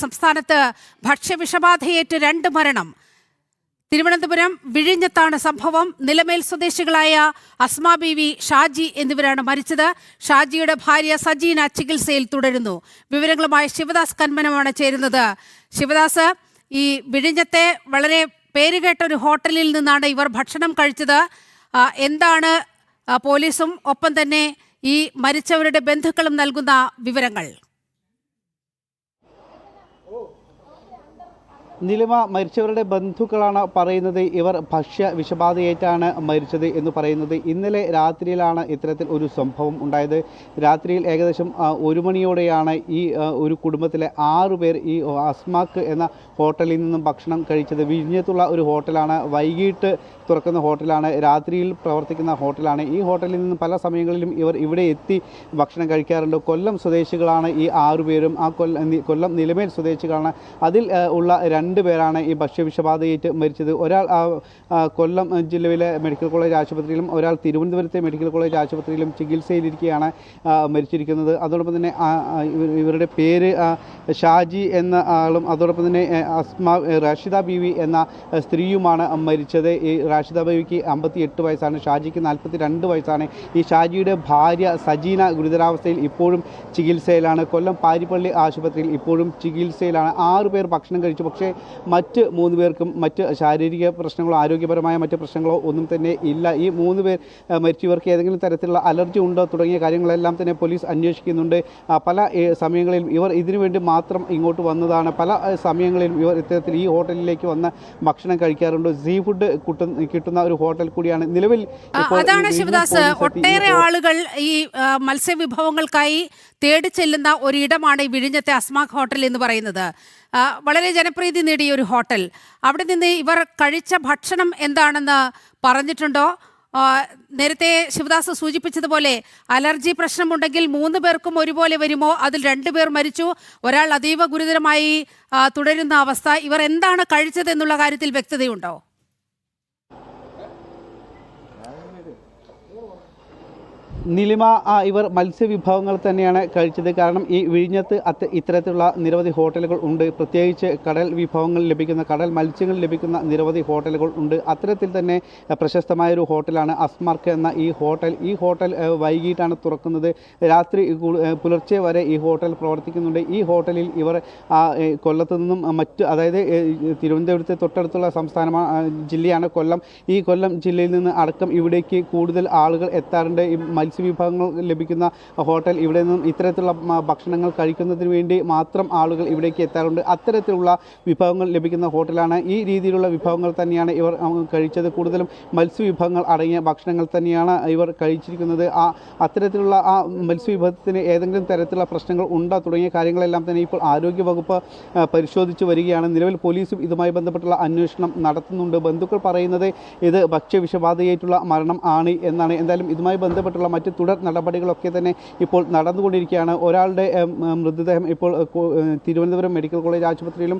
സംസ്ഥാനത്ത് ഭക്ഷ്യവിഷബാധയേറ്റ് 2 മരണം. തിരുവനന്തപുരം വിഴിഞ്ഞത്താണ് സംഭവം. നിലമേൽ സ്വദേശികളായ അസ്മ ബീവി, ഷാജി എന്നിവരാണ് മരിച്ചത്. ഷാജിയുടെ ഭാര്യ സജീന ചികിത്സയിൽ തുടരുന്നു. വിവരങ്ങളുമായി ശിവദാസ് കന്മനമാണ് ചേരുന്നത്. ശിവദാസ്, ഈ വിഴിഞ്ഞത്തെ വളരെ പേരുകേട്ട ഒരു ഹോട്ടലിൽ നിന്നാണ് ഇവർ ഭക്ഷണം കഴിച്ചത്. എന്താണ് പോലീസും ഒപ്പം തന്നെ ഈ മരിച്ചവരുടെ ബന്ധുക്കളും നൽകുന്ന വിവരങ്ങൾ? നിലിമ, മരിച്ചവരുടെ ബന്ധുക്കളാണ് പറയുന്നത് ഇവർ ഭക്ഷ്യ വിഷബാധയേറ്റാണ് മരിച്ചത് എന്ന് പറയുന്നത്. ഇന്നലെ രാത്രിയിലാണ് ഇത്തരത്തിൽ ഒരു സംഭവം ഉണ്ടായത്. രാത്രിയിൽ ഏകദേശം 1 മണിയോടെയാണ് ഈ ഒരു കുടുംബത്തിലെ 6 പേർ ഈ അസ്മാക്ക് എന്ന ഹോട്ടലിൽ നിന്നും ഭക്ഷണം കഴിച്ചത്. വിഴിഞ്ഞത്തുള്ള ഒരു ഹോട്ടലാണ്, വൈകിട്ട് തുറക്കുന്ന ഹോട്ടലാണ്, രാത്രിയിൽ പ്രവർത്തിക്കുന്ന ഹോട്ടലാണ്. ഈ ഹോട്ടലിൽ നിന്ന് പല സമയങ്ങളിലും ഇവർ ഇവിടെ എത്തി ഭക്ഷണം കഴിക്കാറുണ്ട്. കൊല്ലം സ്വദേശികളാണ് ഈ 6 പേരും. ആ കൊല്ലം നിലമേൽ സ്വദേശികളാണ്. അതിൽ ഉള്ള 2 പേരാണ് ഈ ഭക്ഷ്യവിഷബാധയേറ്റ് മരിച്ചത്. ഒരാൾ കൊല്ലം ജില്ലയിലെ മെഡിക്കൽ കോളേജ് ആശുപത്രിയിലും ഒരാൾ തിരുവനന്തപുരത്തെ മെഡിക്കൽ കോളേജ് ആശുപത്രിയിലും ചികിത്സയിലിരിക്കുകയാണ് മരിച്ചിരിക്കുന്നത്. അതോടൊപ്പം തന്നെ ഇവരുടെ പേര് ഷാജി എന്ന ആളും അതോടൊപ്പം തന്നെ അസ്മ റാഷിദ ബീവി എന്ന സ്ത്രീയുമാണ് മരിച്ചത്. ഈ റാഷിദ ബീവിക്ക് 58 വയസ്സാണ്, ഷാജിക്ക് 42 വയസ്സാണ്. ഈ ഷാജിയുടെ ഭാര്യ സജീന ഗുരുതരാവസ്ഥയിൽ ഇപ്പോഴും ചികിത്സയിലാണ്. കൊല്ലം പാരിപ്പള്ളി ആശുപത്രിയിൽ ഇപ്പോഴും ചികിത്സയിലാണ്. 6 പേർ ഭക്ഷണം കഴിച്ചു. പക്ഷേ മറ്റ് 3 പേർക്കും മറ്റ് ശാരീരിക പ്രശ്നങ്ങളോ ആരോഗ്യപരമായ മറ്റ് പ്രശ്നങ്ങളോ ഒന്നും തന്നെ ഇല്ല. ഈ 3 പേർ മരിച്ചവർക്ക് ഏതെങ്കിലും തരത്തിലുള്ള അലർജി ഉണ്ടോ തുടങ്ങിയ കാര്യങ്ങളെല്ലാം തന്നെ പോലീസ് അന്വേഷിക്കുന്നുണ്ട്. പല സമയങ്ങളിലും ഇവർ ഇതിനുവേണ്ടി മാത്രം ഇങ്ങോട്ട് വന്നതാണ്. പല സമയങ്ങളിലും ഇവർ ഇത്തരത്തിൽ ഈ ഹോട്ടലിലേക്ക് വന്ന് ഭക്ഷണം കഴിക്കാറുണ്ട്. സീ ഫുഡ് കിട്ടുന്ന ഒരു ഹോട്ടൽ കൂടിയാണ്. നിലവിൽ അതാണ് ശിവദാസ്, ഒട്ടേറെ ആളുകൾ ഈ മത്സ്യവിഭവങ്ങൾക്കായി തേടി ചെല്ലുന്ന ഒരിടമാണ് ഈ വിഴിഞ്ഞത്തെ അസ്മാക് ഹോട്ടൽ എന്ന് പറയുന്നത്. വളരെ ജനപ്രീതി നേടിയ ഒരു ഹോട്ടൽ. അവിടെ നിന്ന് ഇവർ കഴിച്ച ഭക്ഷണം എന്താണെന്ന് പറഞ്ഞിട്ടുണ്ടോ? നേരത്തെ ശിവദാസ് സൂചിപ്പിച്ചതുപോലെ അലർജി പ്രശ്നമുണ്ടെങ്കിൽ 3 പേർക്കും ഒരുപോലെ വരുമോ? അതിൽ 2 പേർ മരിച്ചു, ഒരാൾ അതീവ ഗുരുതരമായി തുടരുന്ന അവസ്ഥ. ഇവർ എന്താണ് കഴിച്ചത് എന്നുള്ള കാര്യത്തിൽ വ്യക്തതയുണ്ടോ? നിലിമ, ഇവർ മത്സ്യവിഭവങ്ങൾ തന്നെയാണ് കഴിച്ചത്. കാരണം ഈ വിഴിഞ്ഞത്ത് ഇത്തരത്തിലുള്ള നിരവധി ഹോട്ടലുകൾ ഉണ്ട്. പ്രത്യേകിച്ച് കടൽ വിഭവങ്ങൾ ലഭിക്കുന്ന, കടൽ മത്സ്യങ്ങൾ ലഭിക്കുന്ന നിരവധി ഹോട്ടലുകൾ ഉണ്ട്. അത്തരത്തിൽ തന്നെ പ്രശസ്തമായൊരു ഹോട്ടലാണ് അസ്മാർക്ക് എന്ന ഈ ഹോട്ടൽ. ഈ ഹോട്ടൽ വൈകിട്ടാണ് തുറക്കുന്നത്. രാത്രി പുലർച്ചെ വരെ ഈ ഹോട്ടൽ പ്രവർത്തിക്കുന്നുണ്ട്. ഈ ഹോട്ടലിൽ ഇവർ കൊല്ലത്തു നിന്നും അതായത് തിരുവനന്തപുരത്തെ തൊട്ടടുത്തുള്ള ജില്ലയാണ് കൊല്ലം. ഈ കൊല്ലം ജില്ലയിൽ നിന്ന് അടക്കം ഇവിടേക്ക് കൂടുതൽ ആളുകൾ എത്താറുണ്ട്. ഈ മത്സ്യവിഭവങ്ങൾ ലഭിക്കുന്ന ഹോട്ടൽ, ഇവിടെ നിന്നും ഇത്തരത്തിലുള്ള ഭക്ഷണങ്ങൾ കഴിക്കുന്നതിന് വേണ്ടി മാത്രം ആളുകൾ ഇവിടേക്ക് എത്താറുണ്ട്. അത്തരത്തിലുള്ള വിഭവങ്ങൾ ലഭിക്കുന്ന ഹോട്ടലാണ്. ഈ രീതിയിലുള്ള വിഭവങ്ങൾ തന്നെയാണ് ഇവർ കഴിച്ചത്. കൂടുതലും മത്സ്യവിഭവങ്ങൾ അടങ്ങിയ ഭക്ഷണങ്ങൾ തന്നെയാണ് ഇവർ കഴിച്ചിരിക്കുന്നത്. അത്തരത്തിലുള്ള ആ മത്സ്യവിഭവത്തിന് ഏതെങ്കിലും തരത്തിലുള്ള പ്രശ്നങ്ങൾ ഉണ്ടോ തുടങ്ങിയ കാര്യങ്ങളെല്ലാം തന്നെ ഇപ്പോൾ ആരോഗ്യവകുപ്പ് പരിശോധിച്ചു വരികയാണ്. നിലവിൽ പോലീസും ഇതുമായി ബന്ധപ്പെട്ടുള്ള അന്വേഷണം നടത്തുന്നുണ്ട്. ബന്ധുക്കൾ പറയുന്നത് ഇത് ഭക്ഷ്യവിഷബാധയായിട്ടുള്ള മരണം ആണ് എന്നാണ്. എന്തായാലും ഇതുമായി ബന്ധപ്പെട്ടുള്ള മറ്റ് തുടർ നടപടികളൊക്കെ തന്നെ ഇപ്പോൾ നടന്നുകൊണ്ടിരിക്കുകയാണ്. ഒരാളുടെ മൃതദേഹം ഇപ്പോൾ തിരുവനന്തപുരം മെഡിക്കൽ കോളേജ് ആശുപത്രിയിലും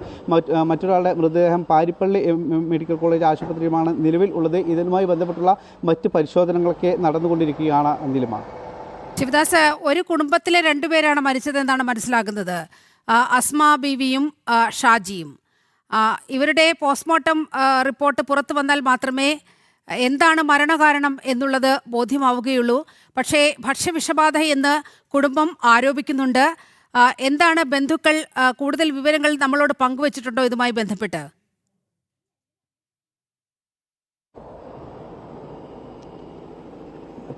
മറ്റൊരാളുടെ മൃതദേഹം പാരിപ്പള്ളി മെഡിക്കൽ കോളേജ് ആശുപത്രിയുമാണ് നിലവിൽ ഉള്ളത്. ഇതിനുമായി ബന്ധപ്പെട്ടുള്ള മറ്റ് പരിശോധനകളൊക്കെ നടന്നുകൊണ്ടിരിക്കുകയാണ്. നിലിമ, ശിവദാസ്, ഒരു കുടുംബത്തിലെ 2 പേരാണ് മരിച്ചതെന്നാണ് മനസ്സിലാകുന്നത്. അസ്മ ബീവിയും ഷാജിയും. ഇവരുടെ പോസ്റ്റ്മോർട്ടം റിപ്പോർട്ട് പുറത്തു വന്നാൽ മാത്രമേ എന്താണ് മരണകാരണം എന്നുള്ളത് ബോധ്യമാവുകയുള്ളൂ. പക്ഷേ ഭക്ഷ്യവിഷബാധ എന്ന് കുടുംബം ആരോപിക്കുന്നുണ്ട്. എന്താണ് ബന്ധുക്കൾ കൂടുതൽ വിവരങ്ങൾ നമ്മളോട് പങ്കുവച്ചിട്ടുണ്ടോ ഇതുമായി ബന്ധപ്പെട്ട്?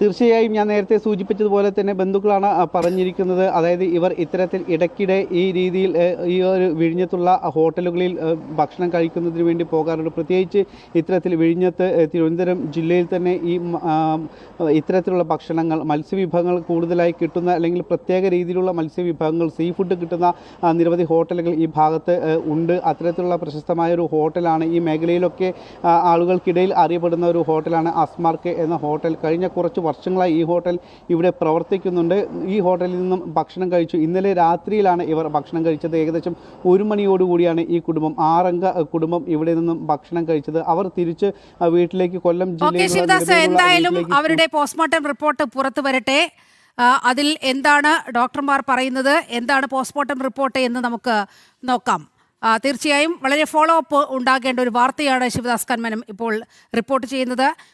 തീർച്ചയായും ഞാൻ നേരത്തെ സൂചിപ്പിച്ചതുപോലെ തന്നെ ബന്ധുക്കളാണ് പറഞ്ഞിരിക്കുന്നത്. അതായത് ഇവർ ഇത്തരത്തിൽ ഇടയ്ക്കിടെ ഈ രീതിയിൽ ഈ ഒരു വിഴിഞ്ഞത്തുള്ള ഹോട്ടലുകളിൽ ഭക്ഷണം കഴിക്കുന്നതിന് വേണ്ടി പോകാറുണ്ട്. പ്രത്യേകിച്ച് ഇത്തരത്തിൽ വിഴിഞ്ഞത്ത് തിരുവനന്തപുരം ജില്ലയിൽ തന്നെ ഈ ഇത്തരത്തിലുള്ള ഭക്ഷണങ്ങൾ, മത്സ്യവിഭവങ്ങൾ കൂടുതലായി കിട്ടുന്ന അല്ലെങ്കിൽ പ്രത്യേക രീതിയിലുള്ള മത്സ്യവിഭവങ്ങൾ, സീ ഫുഡ് കിട്ടുന്ന നിരവധി ഹോട്ടലുകൾ ഈ ഭാഗത്ത് ഉണ്ട്. അത്തരത്തിലുള്ള പ്രശസ്തമായൊരു ഹോട്ടലാണ്. ഈ മേഖലയിലൊക്കെ ആളുകൾക്കിടയിൽ അറിയപ്പെടുന്ന ഒരു ഹോട്ടലാണ് അസ്മാർക്ക് എന്ന ഹോട്ടൽ. കഴിഞ്ഞ കുറച്ച് വർഷങ്ങളായി ഈ ഹോട്ടൽ ഇവിടെ പ്രവർത്തിക്കുന്നുണ്ട്. ഈ ഹോട്ടലിൽ നിന്നും ഭക്ഷണം കഴിച്ചു. ഇന്നലെ രാത്രിയിലാണ് ഇവർ ഭക്ഷണം കഴിച്ചത്. ഏകദേശം 1 മണിയോടുകൂടിയാണ് ഈ കുടുംബം, 6 അംഗ കുടുംബം ഇവിടെ നിന്നും ഭക്ഷണം കഴിച്ചത്. അവർ തിരിച്ച് വീട്ടിലേക്ക് കൊല്ലം ജില്ലയിൽ എന്തായാലും അവരുടെ പോസ്റ്റ്മോർട്ടം റിപ്പോർട്ട് പുറത്തു വരട്ടെ. അതിൽ എന്താണ് ഡോക്ടർമാർ പറയുന്നത്, എന്താണ് പോസ്റ്റ്മോർട്ടം റിപ്പോർട്ട് എന്ന് നമുക്ക് നോക്കാം. തീർച്ചയായും വളരെ ഫോളോ അപ്പ് ഉണ്ടാകേണ്ട ഒരു വാർത്തയാണ് ശിവദാസ് കന്മനം ഇപ്പോൾ റിപ്പോർട്ട് ചെയ്യുന്നത്.